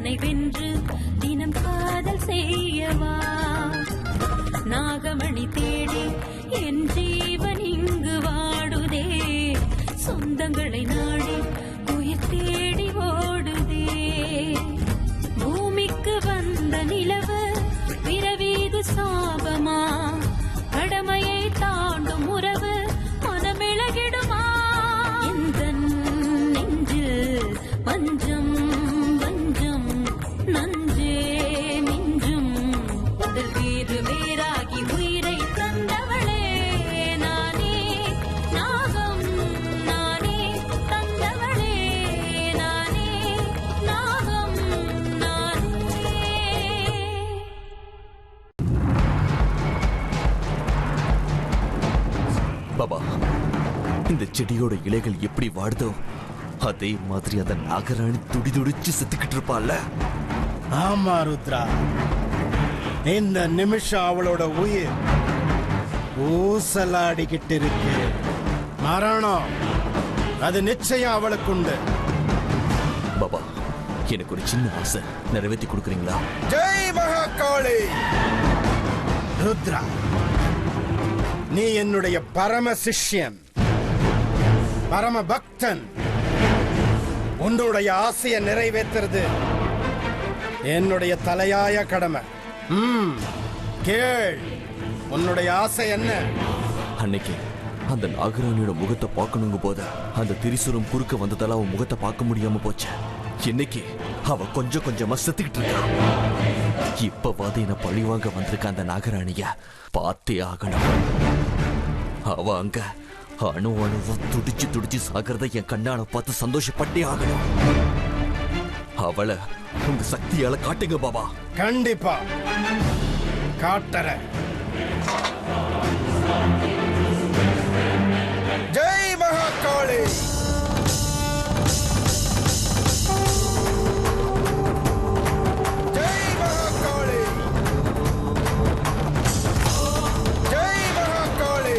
தன்னை வென்று தினம் காதல் செய்யவா நாகமணி தேடி என் ஜீவன் இங்கு வாடுதே சொந்தங்களை நாடி உயிர் தேடி ஓடுதே பூமிக்கு வந்த நிலவு பிறவீது சாபமா கடமையை தாண்டும் உறவு மனமிளகிடுமா இந்த நெஞ்சில் வஞ்சம் வஞ்சம் நஞ்சே மிஞ்சும் உடல் வேறு வேறாகி உயிரை தந்தவளே நானே நாகம் நானே தந்தவளே நானே நாகம் நானே. பாபா, இந்த செடியோட இலைகள் எப்படி வாடுதோ அதே மாதிரி அந்த நாகராணி துடி துடிச்சு செத்துக்கிட்டு இருப்பாள்ல. ஆமா ருத்ரா, இந்த நிமிஷம் அவளோட உயிர் ஊசலாடிக்கிட்டு இருக்கு. மரணம் அது நிச்சயம் அவளுக்கு உண்டு. பாபா, எனக்கு ஒரு சின்ன ஆசை நிறைவேற்றி கொடுக்குறீங்களா? ஜெய் மகாகாளி. ருத்ரா, நீ என்னுடைய பரம சிஷ்யன், பரம பக்தன். உன்னுடைய ஆசையை நிறைவேற்றுறது என்னுடைய தலையாய கடமை. கேள், உன்னுடைய ஆசை என்ன? அன்னைக்கு அந்த நாகராணியோட முகத்தை பார்க்கணுங்க போத அந்த திரிசூரம் குறுக்க வந்ததால அவன் முகத்தை பார்க்க முடியாம போச்சு. இன்னைக்கு அவ கொஞ்சம் கொஞ்சமா செத்துக்கிட்டு இருக்கா. இப்பவாது என்ன பழிவாங்க வந்திருக்க அந்த நாகராணிய பார்த்தே ஆகணும். அவ அங்க அணு அணுவா துடிச்சு துடிச்சு சாகிறத என் கண்ணால பார்த்து சந்தோஷப்பட்டே ஆகணும். அவளை உங்க சக்தியால காட்டுங்க பாபா. கண்டிப்பா காட்டுறேன். ஜெய் மகாகாளி. ஜெய் மகாகாளி. ஜெய் மகாகாளி.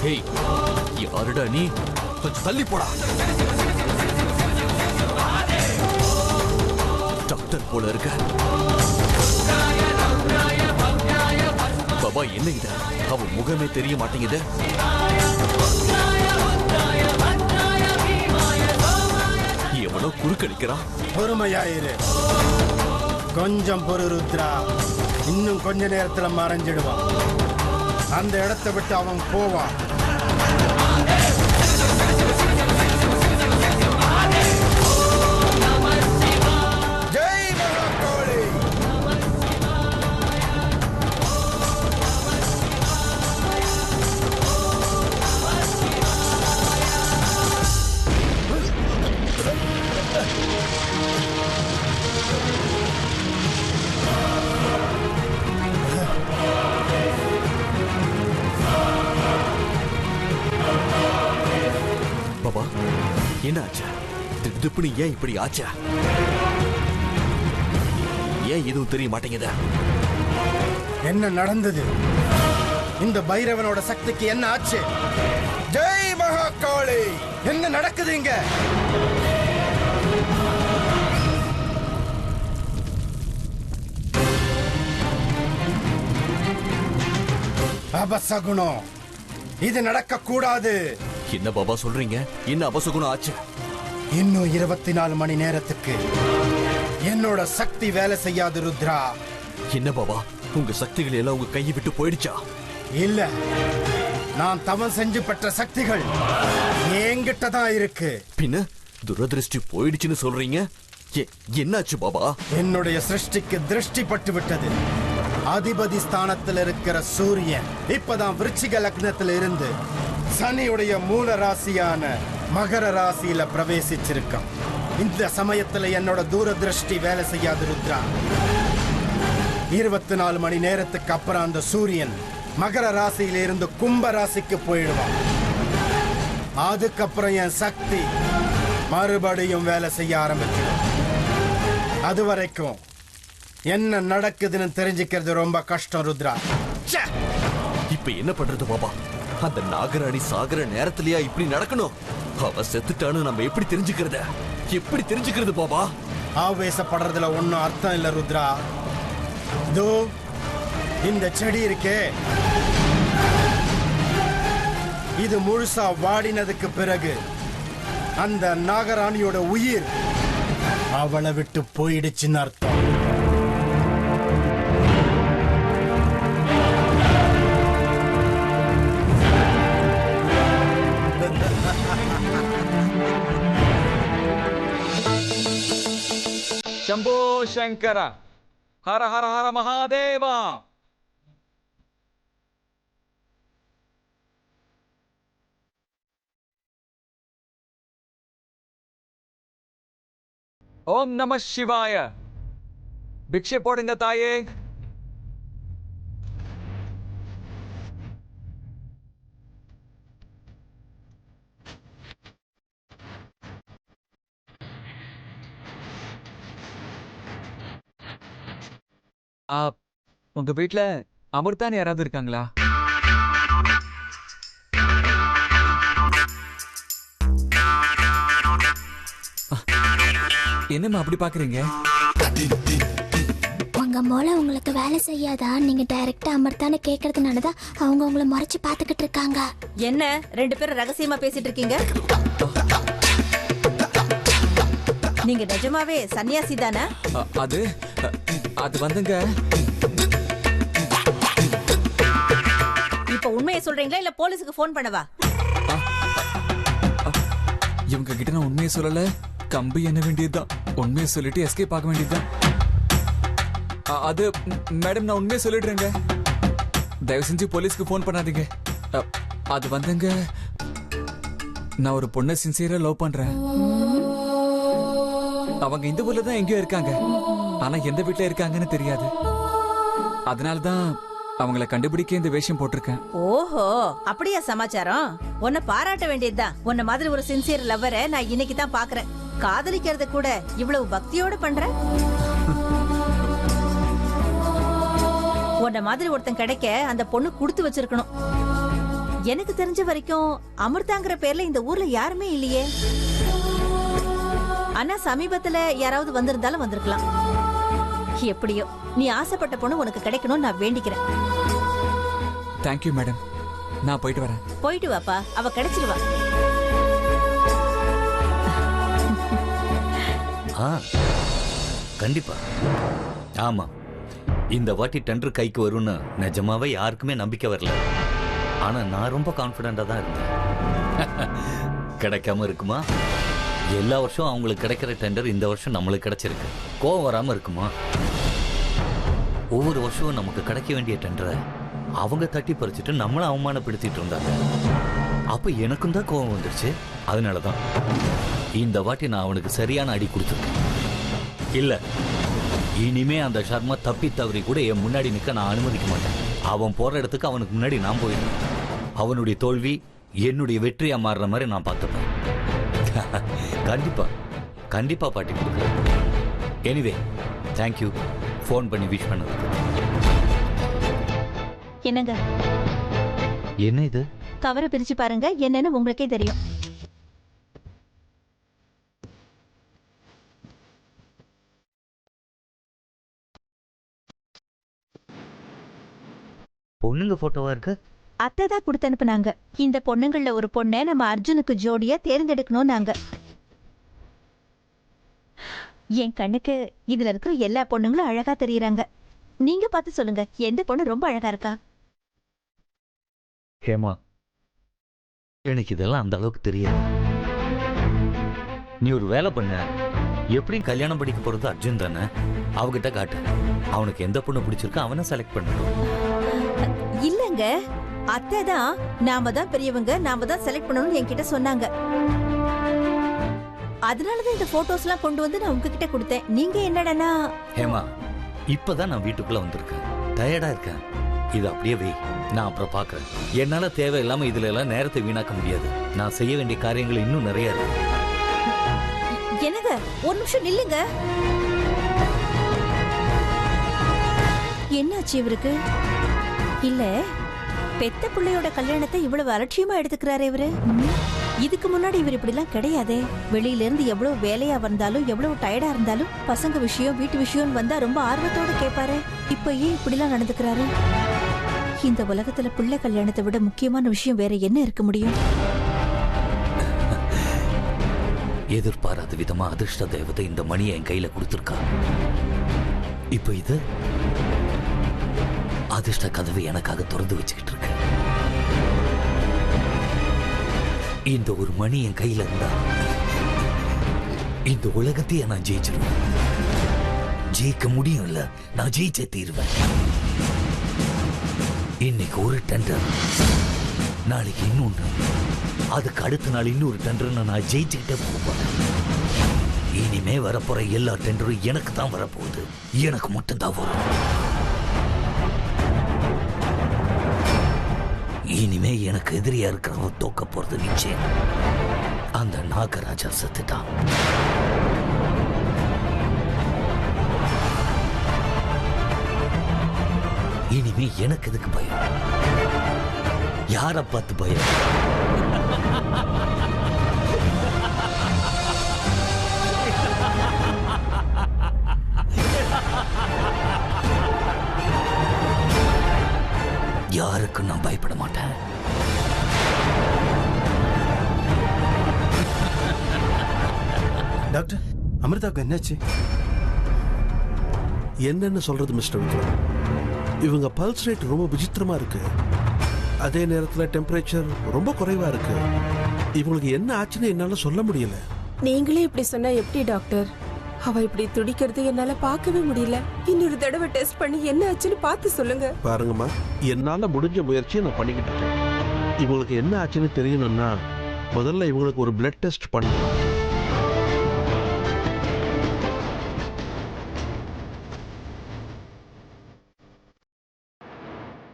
ஹேய், யாருடா நீ? கொஞ்சம் தள்ளி போடா. டாக்டர் போல இருக்க. பாபா, என்ன இது? அவ முகமே தெரிய மாட்டேங்குது. எவனோ குறுக்கடிக்கிறான். பொறுமையாயிரு, கொஞ்சம் பொறு ருத்ரா. இன்னும் கொஞ்ச நேரத்துல மறைஞ்சிடுவான். அந்த இடத்தை விட்டு அவன் போவான். ஜெய் மகாகாளி. பாபா, என்ன ஆச்சா? திடுப்புன்னு ஏன் இப்படி ஆச்சா? ஏன் எதுவும் தெரிய மாட்டேங்குதா? என்ன நடந்தது? இந்த பைரவனோட சக்திக்கு என்ன ஆச்சு? ஜெய் மகாகாளி. என்ன நடக்குது இங்க? அபசகுணம், இது நடக்க கூடாது. என்ன பாபா சொல்றீங்க? என்ன அபசகுணம் ஆச்சு? இன்னும் 24 மணி நேரத்துக்கு என்னோட சக்தி வேலை செய்யாது ருத்ரா. என்ன பாபா, உங்க சக்திகள் எல்லாம் உங்க கையை விட்டு போயிடுச்சா? இல்ல, நான் தவம் செஞ்சு பெற்ற சக்திகள் என்கிட்ட தான் இருக்கு. பின்ன துரதிருஷ்டி போயிடுச்சுன்னு சொல்றீங்க? என்னாச்சு பாபா? என்னுடைய சிருஷ்டிக்கு திருஷ்டி பட்டு விட்டது. அதிபதி ஸ்தானத்தில் இருக்கிற சூரியன் இப்பதான் விருச்சிக லக்னத்தில் இருந்து சனியுடைய மூல ராசியான மகர ராசியில பிரவேசிச்சிருக்கான். இந்த சமயத்துல என்னோட தூரதிருஷ்டி வேலை செய்யாது ருத்ரா. 24 மணி நேரத்துக்கு அப்புறம் அந்த சூரியன் மகர ராசியில இருந்து கும்ப ராசிக்கு போயிடுவான். அதுக்கப்புறம் என் சக்தி மறுபடியும் வேலை செய்ய ஆரம்பிச்சிடும். அது வரைக்கும் என்ன நடக்குதுன்னு தெரிஞ்சுக்கிறது ரொம்ப கஷ்டம் ருத்ரா. இப்ப என்ன பண்றது பாபா? அந்த நாகராணி சாகர நேரத்திலயா இப்படி நடக்கணும்? அவ செத்துட்டான்னு நம்ம எப்படி தெரிஞ்சுக்கிறது பாபா? ஆவேசப்படுறதுல ஒன்னும் அர்த்தம் இல்ல ருத்ரா. இதோ இந்த செடி இருக்கே, இது முழுசா வாடினதுக்கு பிறகு அந்த நாகராணியோட உயிர் அவளை விட்டு போயிடுச்சுன்னு அர்த்தம். शंभो शंकर हर हर हर महादेव। ओम नमः शिवाय। भिक्षे पोडुंगा ताये। உங்க வீட்ல அமிர்தான் யாராவது இருக்காங்களா? என்னம்மா அப்படி பாக்குறீங்க? உங்க மூளை உங்களுக்கு வேலை செய்யாதா? நீங்க டைரக்டா அமிர்தான்னு கேக்குறதுனாலதான் அவங்க உங்களை மறைச்சு பாத்துக்கிட்டு இருக்காங்க. என்ன ரெண்டு பேரும் ரகசியமா பேசிட்டு இருக்கீங்க? நீங்க நிஜமாவே சன்னியாசி தானே? அது வந்துங்க. இப்ப உண்மையை சொல்றீங்களா இல்ல போலீஸுக்கு போன் பண்ணவா? இவங்க கிட்ட நான் உண்மையை சொல்லல, கம்பி என்ன வேண்டியதுதான். உண்மையை சொல்லிட்டு எஸ்கேப் ஆக வேண்டியதுதான். அது மேடம், நான் உண்மையை சொல்லிடுறேங்க. தயவு செஞ்சு போலீஸ்க்கு போன் பண்ணாதீங்க. அது வந்துங்க, நான் ஒரு பொண்ணை சின்சியரா லவ் பண்றேன். அவங்க இந்த ஊர்ல தான் எங்கேயோ இருக்காங்க, ஆனா எந்த வீட்டுல இருக்காங்கன்னு தெரியாது. அதனாலதான் அவங்கள கண்டுபிடிக்க இந்த வேஷம் போட்டிருக்கேன். ஓஹோ, அப்படியா சமாச்சாரம்? உன்னை பாராட்ட வேண்டியதுதான். உன்ன மாதிரி ஒரு சின்சியர் லவ்வரை நான் இன்னைக்கு தான் பாக்குறேன். காதலிக்கிறத கூட இவ்வளவு பக்தியோட பண்ற. உன்ன மாதிரி ஒருத்தன் கிடைக்க அந்த பொண்ணு கொடுத்து வச்சிருக்கணும். எனக்கு தெரிஞ்ச வரைக்கும் அமிர்தாங்கிற பேர்ல இந்த ஊர்ல யாருமே இல்லையே. ஆனா சமீபத்துல யாராவது வந்திருந்தாலும் வந்திருக்கலாம். எப்படியோ நீ ஆசைப்பட்ட பொண்ணு உனக்கு கிடைக்கணும்னு நான் வேண்டிக்கிறேன். தேங்க்யூ மேடம், நான் போயிட்டு வரேன். போயிட்டு வாப்பா, அவ கிடைச்சிருவா. கண்டிப்பா. ஆமா, இந்த வாட்டி டெண்டர் கைக்கு வரும்னு நிஜமாவே யாருக்குமே நம்பிக்கை வரல. ஆனா நான் ரொம்ப கான்பிடண்டா தான் இருந்தேன். கிடைக்காம இருக்குமா? எல்லா வருஷம் அவங்களுக்கு கிடைக்கிற டெண்டர் இந்த வருஷம் நம்மளுக்கு கிடைச்சிருக்கு. கோவம் வராம இருக்குமா? ஒவ்வொரு வருஷமும் நமக்கு கிடைக்க வேண்டிய டெண்டரை அவங்க தட்டி பறிச்சுட்டு நம்மளை அவமானப்படுத்திட்டு இருந்தாங்க. அப்ப எனக்கும் தான் கோவம் வந்துருச்சு. அதனாலதான் இந்த வாட்டி நான் அவனுக்கு சரியான அடி கொடுத்துருக்கேன். இல்ல, இனிமே அந்த சர்மா தப்பி தவறி கூட என் முன்னாடி நிக்க நான் அனுமதிக்க மாட்டேன். அவன் போற இடத்துக்கு அவனுக்கு முன்னாடி நான் போயிடுவேன். அவனுடைய தோல்வி என்னுடைய வெற்றியா மாறுற மாதிரி நான் பார்த்துப்பேன். கண்டிப்பா கண்டிப்பா பாட்டி கொடுக்குறேன். எனிவே, தேங்க்யூ ஃபோன் பண்ணி விஷ் பண்ணதுக்கு. என்னங்க, என்ன இது? கவரை பிரிச்சு பாருங்க, என்னன்னு உங்களுக்கே தெரியும். பொண்ணுங்க போட்டோவா இருக்கு. அத்தை தான் கொடுத்து அனுப்புனாங்க. இந்த பொண்ணுங்கள்ல ஒரு பொண்ணை நம்ம அர்ஜுனுக்கு ஜோடியா தேர்ந்தெடுக்கணும். நாங்க என் கண்ணுக்கு இதுல இருக்கிற எல்லா பொண்ணுங்களும் அழகா தெரியறாங்க. நீங்க பார்த்து சொல்லுங்க, எந்த பொண்ணு ரொம்ப அழகா இருக்கா? ஹேமா, எனக்கு இதெல்லாம் அந்த அளவுக்கு தெரியாது. நீ ஒரு வேலை பண்ண, எப்படி கல்யாணம் படிக்க போறது அர்ஜுன் தானே, அவகிட்ட காட்டு. அவனுக்கு எந்த பொண்ணு பிடிச்சிருக்கோ அவனை செலக்ட் பண்ணணும். இல்லங்க, அத்தை தான் நாம தான் பெரியவங்க, நாம தான் செலக்ட் பண்ணணும்னு என்கிட்ட சொன்னாங்க. அதனாலதான் இந்த போட்டோஸ் எல்லாம் கொண்டு வந்து நான் உங்ககிட்ட கொடுத்தேன். நீங்க என்னடனா? ஹேமா, இப்பதான் நான் வீட்டுக்குள்ள வந்திருக்கேன், டயர்டா இருக்கேன். இது அப்படியே வை, நான் அப்புறம் பாக்குறேன். என்னால தேவையில்லாம இதுல எல்லாம் நேரத்தை வீணாக்க முடியாது. நான் செய்ய வேண்டிய காரியங்கள் இன்னும் நிறைய இருக்கு. என்னங்க, ஒரு நிமிஷம் நில்லுங்க. என்னாச்சு இவருக்கு? இல்ல, பெத்த பிள்ளையோட கல்யாணத்தை இவ்வளவு அலட்சியமா எடுத்துக்கிறாரு இவரு. இதுக்கு முன்னாடி இவர் இப்படிலாம் கிடையாதே. வெளியில இருந்து எவ்வளவு வேலையா வந்தாலும் எவ்வளவு டயர்டா இருந்தாலும் பசங்க விஷயம் வீட்டு விஷயம் வந்தா ரொம்ப ஆர்வத்தோட கேட்பாரு. இப்ப ஏன் இப்படிலாம் நடந்துக்கிறாரு? இந்த உலகத்துல பிள்ளை கல்யாணத்தை விட முக்கியமான விஷயம் வேற என்ன இருக்க முடியும்? எதிர்பாராத விதமா அதிர்ஷ்ட தேவதை இந்த மணியை என் கையில கொடுத்துருக்கா. இப்ப இது அதிர்ஷ்ட கதவை எனக்காக திறந்து வச்சுக்கிட்டு இருக்கு. இந்த ஒரு மணி என் கையில இருந்தா இந்த உலகத்தையே நான் ஜெயிச்சிருவேன். ஜெயிக்க முடியும் இல்ல, நான் ஜெயிச்சே தீருவேன். இன்னைக்கு ஒரு டெண்டர், நாளைக்கு இன்னொன்று, அதுக்கு அடுத்த நாள் இன்னொரு டெண்டர் நான் ஜெயிச்சுக்கிட்டே போவேன். இனிமே வரப்போற எல்லா டெண்டரும் எனக்கு தான் வரப்போகுது. எனக்கு மட்டும்தான் வரும். இனிமே எனக்கு எதிரியா இருக்கிறவன் தோக்க போறது நிச்சயம். அந்த நாகராஜா செத்துட்டான். இனிமே எனக்கு எதுக்கு பயம்? யாரை பார்த்து பயம்? யாருக்கும் நான் பயப்பட மாட்டேன். டாக்டர், அமிர்தாவுக்கு என்னாச்சு? என்னன்னு சொல்றது மிஸ்டர் விக்ரம்? இவங்க பல்ஸ் ரேட் ரொம்ப விசித்திரமா இருக்கு. அதே நேரத்தில் டெம்பரேச்சர் ரொம்ப குறைவா இருக்கு. இவங்களுக்கு என்ன ஆச்சுன்னு என்னால சொல்ல முடியல. நீங்களே இப்படி சொன்னா எப்படி டாக்டர்? அவ இப்படி துடிக்கிறது என்னால பார்க்கவே முடியல. இன்னொரு தடவை டெஸ்ட் பண்ணி என்ன ஆச்சுன்னு பார்த்து சொல்லுங்க. பாருங்கம்மா, என்னால முடிஞ்ச முயற்சியை நான் பண்ணிக்கிட்டு இருக்கேன். இவங்களுக்கு என்ன ஆச்சுன்னு தெரியணும்னா முதல்ல இவங்களுக்கு ஒரு பிளட் டெஸ்ட் பண்ணணும்.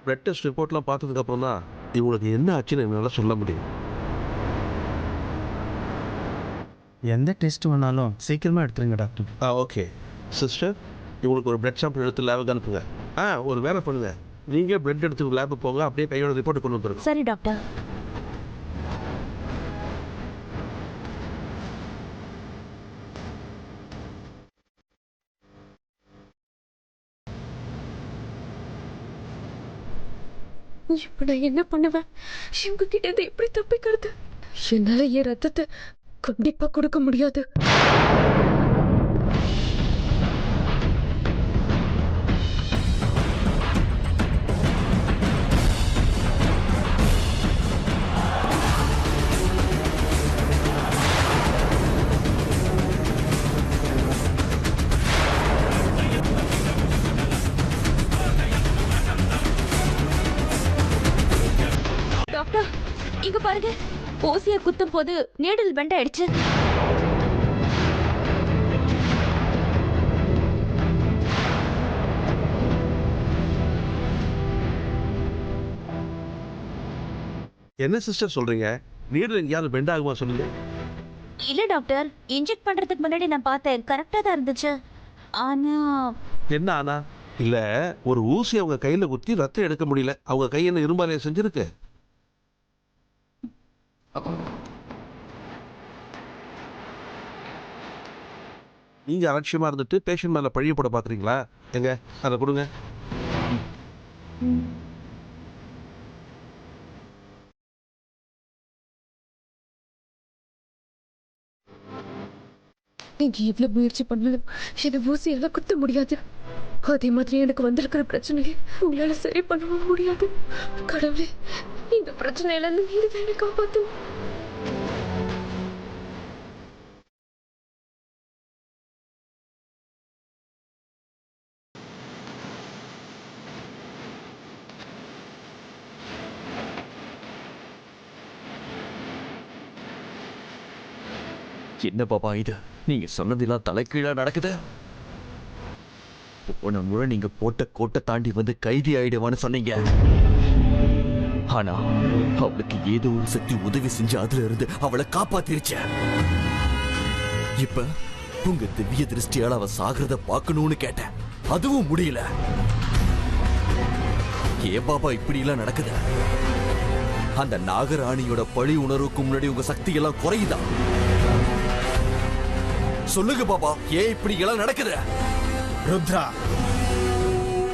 பிளட் டெஸ்ட் ரிப்போர்ட்லாம் பார்த்ததுக்கு அப்புறம் தான் இவங்களுக்கு என்ன ஆச்சுன்னு என்னால சொல்ல முடியும். எந்த டெஸ்ட் வேணாலும் சீக்கிரமா எடுத்துருங்க டாக்டர். ஓகே சிஸ்டர், இவங்களுக்கு ஒரு பிளட் சாம்பிள் எடுத்து லேபுக்கு அனுப்புங்க. ஒரு வேலை பண்ணுங்க, நீங்க பிளட் எடுத்து லேபுக்கு போங்க, அப்படியே கையோட ரிப்போர்ட் கொண்டு வந்துருங்க. சரி டாக்டர். இப்ப நான் என்ன பண்ணுவேன்? இவங்க கிட்ட இருந்து எப்படி தப்பிக்கிறது? என்னால என் ரத்தத்தை கண்டிப்பா கொடுக்க முடியாது. டாக்டர், இங்க பாருங்க. ஊசியை குத்தும் போது நீடில் பெண்ட் ஆயிடுச்சு. என்ன சிஸ்டர் சொல்றீங்க? நீடல் எங்கேயாவது பெண்ட் ஆகுமா சொல்லுங்க. இல்ல டாக்டர், இன்ஜெக்ட் பண்றதுக்கு முன்னாடி நான் பார்த்தேன், கரெக்டா தான் இருந்துச்சு. ஆனா என்ன ஆனா? இல்ல, ஒரு ஊசி அவங்க கையில குத்தி ரத்தம் எடுக்க முடியல. அவங்க கை என்ன இரும்பாலையா செஞ்சிருக்கு? நீங்க அலட்சியமா இருந்துட்டு பேஷண்ட் மேல பழிய போட பாக்குறீங்களா? எங்க அதை கொடுங்க. நீங்க எவ்வளவு முயற்சி பண்ணாலும் என்ன ஊசி எல்லாம் குத்த முடியாது. அதே மாதிரி எனக்கு வந்திருக்கிற பிரச்சனையை உங்களால சரி பண்ணவும் முடியாது. கடவுளே, இந்த பிரச்சனையில இருந்து நீங்க தான் என்னை காப்பாத்தணும். என்ன பாப்பா இது? நீங்க சொன்னதெல்லாம் தலைகீழா நடக்குது. போன முறை நீங்க போட்ட கோட்டை தாண்டி வந்து கைதி ஆயிடுவான்னு சொன்னீங்க. ஆனா அவளுக்கு ஏதோ ஒரு சக்தி உதவி செஞ்சு அதுல இருந்து அவளை காப்பாத்திருச்ச. இப்ப உங்க திவ்ய திருஷ்டியால அவ சாகிறத பார்க்கணும்னு கேட்டேன், அதுவும் முடியல. ஏன் பாபா இப்படி எல்லாம் நடக்குது? அந்த நாகராணியோட பழி உணர்வுக்கு முன்னாடி உங்க சக்தி எல்லாம் குறையுதா? சொல்லுங்க பாபா, ஏன் இப்படி எல்லாம் நடக்குது? ருத்ரா,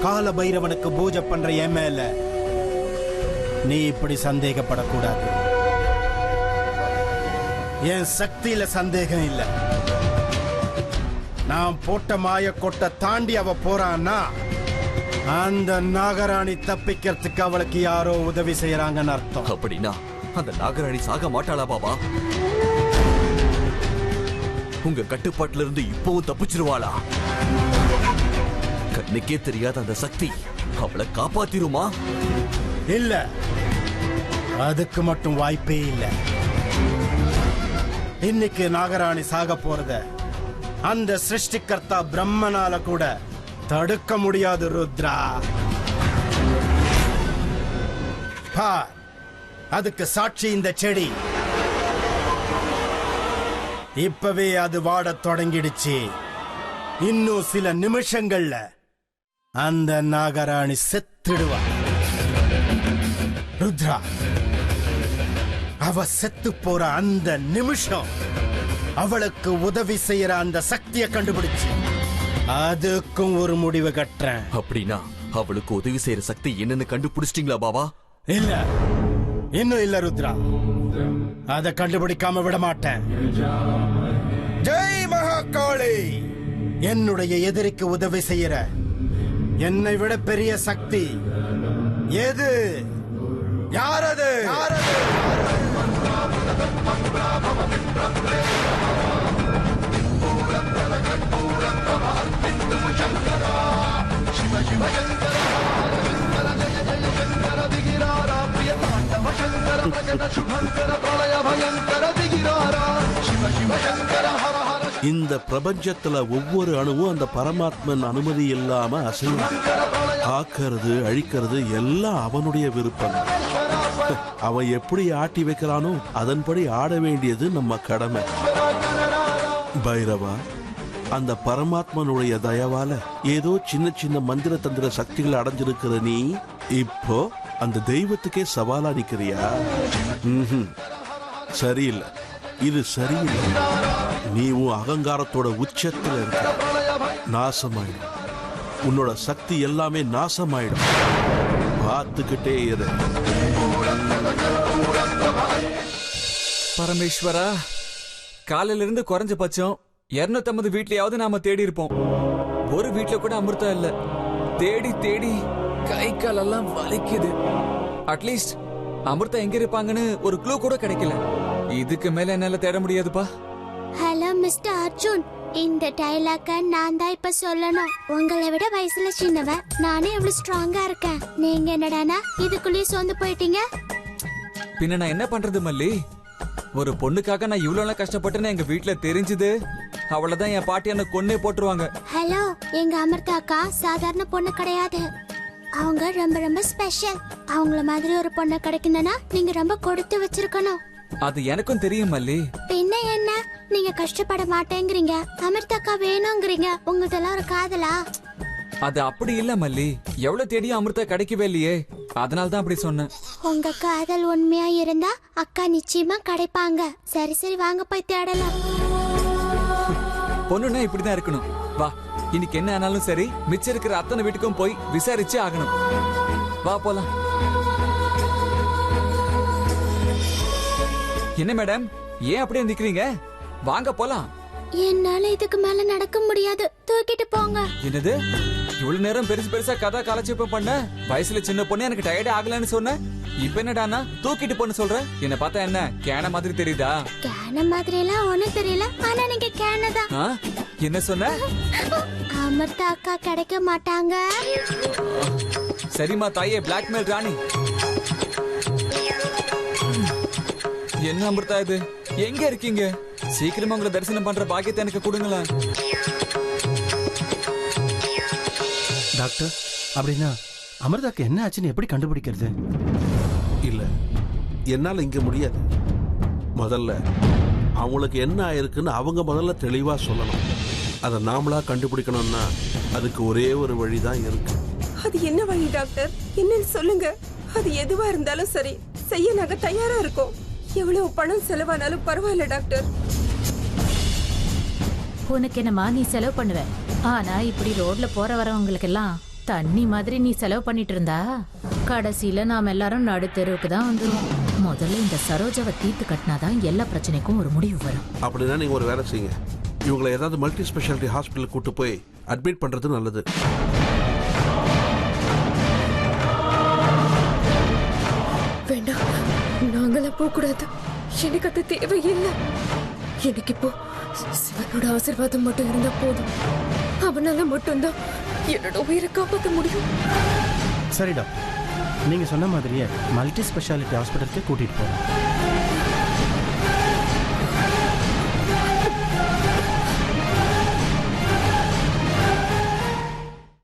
கால பைரவனுக்கு பூஜை பண்ற என் மேல நீ இப்படி சந்தேகப்படக்கூடாது. என் சக்தியில சந்தேகம் இல்ல. நான் போட்ட மாய கொட்டை தாண்டி அவ போறான்னா அந்த நாகராணி தப்பிக்கிறதுக்கு அவளுக்கு யாரோ உதவி செய்யறாங்கன்னு அர்த்தம். அப்படின்னா அந்த நாகராணி சாக மாட்டாளா பாபா? உங்க கட்டுப்பாட்டுல இருந்து இப்பவும் தப்பிச்சிருவாளா? கண்ணுக்கே தெரியாத அந்த சக்தி அவளை காப்பாத்திருமா? இல்ல, அதுக்கு மட்டும் வாய்ப்பே இல்ல. இன்னைக்கு நாகராணி சாக போறத அந்த சிருஷ்டிகர்த்தா பிரம்மனால கூட தடுக்க முடியாது ருத்ரா. அதுக்கு சாட்சி இந்த செடி. இப்பவே அது வாடத் தொடங்கிடுச்சு. இன்னும் சில நிமிஷங்கள்ல அந்த நாகராணி செத்துடுவா. ருத்ரா, அவ செத்து போற அந்த நிமிஷம் அவளுக்கு உதவி செய்யற அந்த சக்தியை கண்டுபிடிச்சு அதுக்கும் ஒரு முடிவு கட்டுறேன். அப்படின்னா அவளுக்கு உதவி செய்யற சக்தி என்னன்னு கண்டுபிடிச்சிட்டீங்களா பாபா? இல்ல, இன்னும் இல்ல ருத்ரா. அதை கண்டுபிடிக்காம விட மாட்டேன். ஜெய் மகாகாளி! என்னுடைய எதிரிக்கு உதவி செய்யற என்னை விட பெரிய சக்தி எது? யாரது? இந்த பிரபஞ்சத்துல ஒவ்வொரு அணுவும் அந்த பரமாத்மன் அனுமதி இல்லாம அசையும். ஆக்கிறது, அழிக்கிறது எல்லாம் அவனுடைய விருப்பம். அவன் எப்படி ஆட்டி வைக்கிறானோ அதன்படி ஆட வேண்டியது நம்ம கடமை. பைரவா, அந்த பரமாத்மனுடைய தயவால ஏதோ சின்ன சின்ன மந்திர தந்திர சக்திகளை அடைஞ்சிருக்கிற நீ இப்போ அந்த தெய்வத்துக்கே சவாலா நிக்கிறியா? சரியில்லை, இது சரியில்லை. நீ உன் அகங்காரத்தோட உச்சத்துல இருக்க. நாசமாயிடும். உன்னோட சக்தி எல்லாமே நாசமாயிடும். பார்த்துக்கிட்டே இரு. பரமேஸ்வரா, காலையில இருந்து குறைஞ்ச பட்சம் 250 வீட்லயாவது நாம தேடி இருப்போம். ஒரு வீட்ல கூட அமிர்தா இல்ல. தேடி தேடி கை காலெல்லாம் வலிக்குது. அட்லீஸ்ட் அமிர்தா எங்க இருப்பாங்கன்னு ஒரு க்ளூ கூட கிடைக்கல. இதுக்கு மேல என்னால தேட முடியாதுப்பா. ஹலோ மிஸ்டர் அர்ஜுன், இந்த டைலாக்க நான் தான் இப்ப சொல்லணும். உங்களை விட வயசுல சின்னவ, நானே எவ்வளவு ஸ்ட்ராங்கா இருக்கேன். நீங்க என்னடானா இதுக்குள்ளேயே சோர்ந்து போயிட்டீங்க. பின்ன நான் என்ன பண்றது மல்லி? ஒரு பொண்ணுக்காக நான் இவ்வளவு கஷ்டப்பட்டேன்னு எங்க வீட்டுல தெரிஞ்சது, அவ்வளவுதான் என் பாட்டி என்ன கொன்னே போட்டுருவாங்க. ஹலோ, எங்க அமிர்தாக்கா சாதாரண பொண்ணு கிடையாது. அவங்க ரொம்ப ரொம்ப ஸ்பெஷல். அவங்கள மாதிரி ஒரு பொண்ணு கிடைக்கணும்னா நீங்க ரொம்ப கொடுத்து வச்சிருக்கணும். அது எனக்கும் தெரியும் மல்லி. பின்ன என்ன, நீங்க கஷ்டப்பட மாட்டேங்கிறீங்க, அமிர்தாக்கா வேணுங்கிறீங்க. உங்கள்தெல்லாம் ஒரு காதலா? அது அப்படி இல்ல மல்லி. எவ்வளவு தேடியும் அமிர்தா கிடைக்கவே இல்லையே, அதனால்தான் அப்படி சொன்னேன். உங்க காதல் உண்மையா இருந்தா அக்கா நிச்சயமா கிடைப்பாங்க. சரி சரி, வாங்க போய் தேடலாம். பொண்ணுன்னா இப்படிதான் இருக்கணும். வா, இன்னைக்கு என்ன ஆனாலும் சரி, மிச்சம் இருக்கிற அத்தனை வீட்டுக்கும் போய் விசாரிச்சு ஆகணும். வா போலாம். என்ன மேடம், ஏன் அப்படியே நிக்கிறீங்க? வாங்க போலாம். என்னால இதுக்கு மேல நடக்க முடியாது, தூக்கிட்டு போங்க. என்னது, இவ்வளவு நேரம் பெருசு பெருசா கதை காலட்சேபம் பண்ண, வயசுல சின்ன பொண்ணு எனக்கு டயர்டே ஆகலன்னு சொன்ன. இப்ப என்னடானா தூக்கிட்டு போன்னு சொல்ற? என்ன பார்த்தா என்ன கேன மாதிரி தெரியுதா? கேன மாதிரி எல்லாம் ஒண்ணும் தெரியல, ஆனா நீங்க கேனதான். என்ன சொன்ன? அமிர்தா அக்கா கிடைக்க மாட்டாங்க. சரிமா தாயே, பிளாக்மெயில் ராணி. என்ன அமிர்தா இது, எங்க இருக்கீங்க? சீக்கிரமா உங்களை தரிசனம் பண்ற பாக்கியத்தை எனக்கு கொடுங்களேன். டாக்டர், அப்படின்னா அமிர்தாக்கு என்ன ஆச்சுன்னு எப்படி கண்டுபிடிக்கிறது? இல்ல, என்னால இங்க முடியாது. முதல்ல அவங்களுக்கு என்ன ஆயிருக்குன்னு அவங்க முதல்ல தெளிவா சொல்லணும். அதை நாமளா கண்டுபிடிக்கணும்னா அதுக்கு ஒரே ஒரு வழிதான் இருக்கு. அது என்ன வழி டாக்டர்? என்னன்னு சொல்லுங்க. அது எதுவா இருந்தாலும் சரி, செய்ய நாங்க தயாரா இருக்கோம். எவ்வளவு பணம் செலவானாலும் பரவாயில்ல டாக்டர். உனக்கு என்னமா நீ செலவு பண்ணுவ, ஆனா இப்படி ரோட்ல போற வரவங்களுக்கு எல்லாம் தண்ணி மாதிரி நீ செலவு பண்ணிட்டு இருந்தா கடைசியில நாம எல்லாரும் நடுத்தெருவுக்கு தான் வந்துருவோம். முதல்ல இந்த சரோஜாவை தீர்த்து கட்டினாதான் எல்லா பிரச்சனைக்கும் ஒரு முடிவு வரும். அப்படின்னா நீங்க ஒரு வேலை செய்யுங்க, இவங்களை ஏதாவது மல்டி ஸ்பெஷாலிட்டி ஹாஸ்பிட்டல் கூட்டு போய் அட்மிட் பண்றது நல்லது. வேண்டாம், நாங்களாம் போக கூடாது. எனக்கு அது தேவையில்லை. எனக்கு இப்போ சிவனோட ஆசீர்வாதம் மட்டும் இருந்தா போதும். அவனால மட்டும்தான் என்னோட உயிரை காப்பாற்ற முடியும். சரி டாக்டர், நீங்க சொன்ன மாதிரியே மல்டி ஸ்பெஷாலிட்டி ஹாஸ்பிட்டலுக்கு கூட்டிட்டு போறோம்.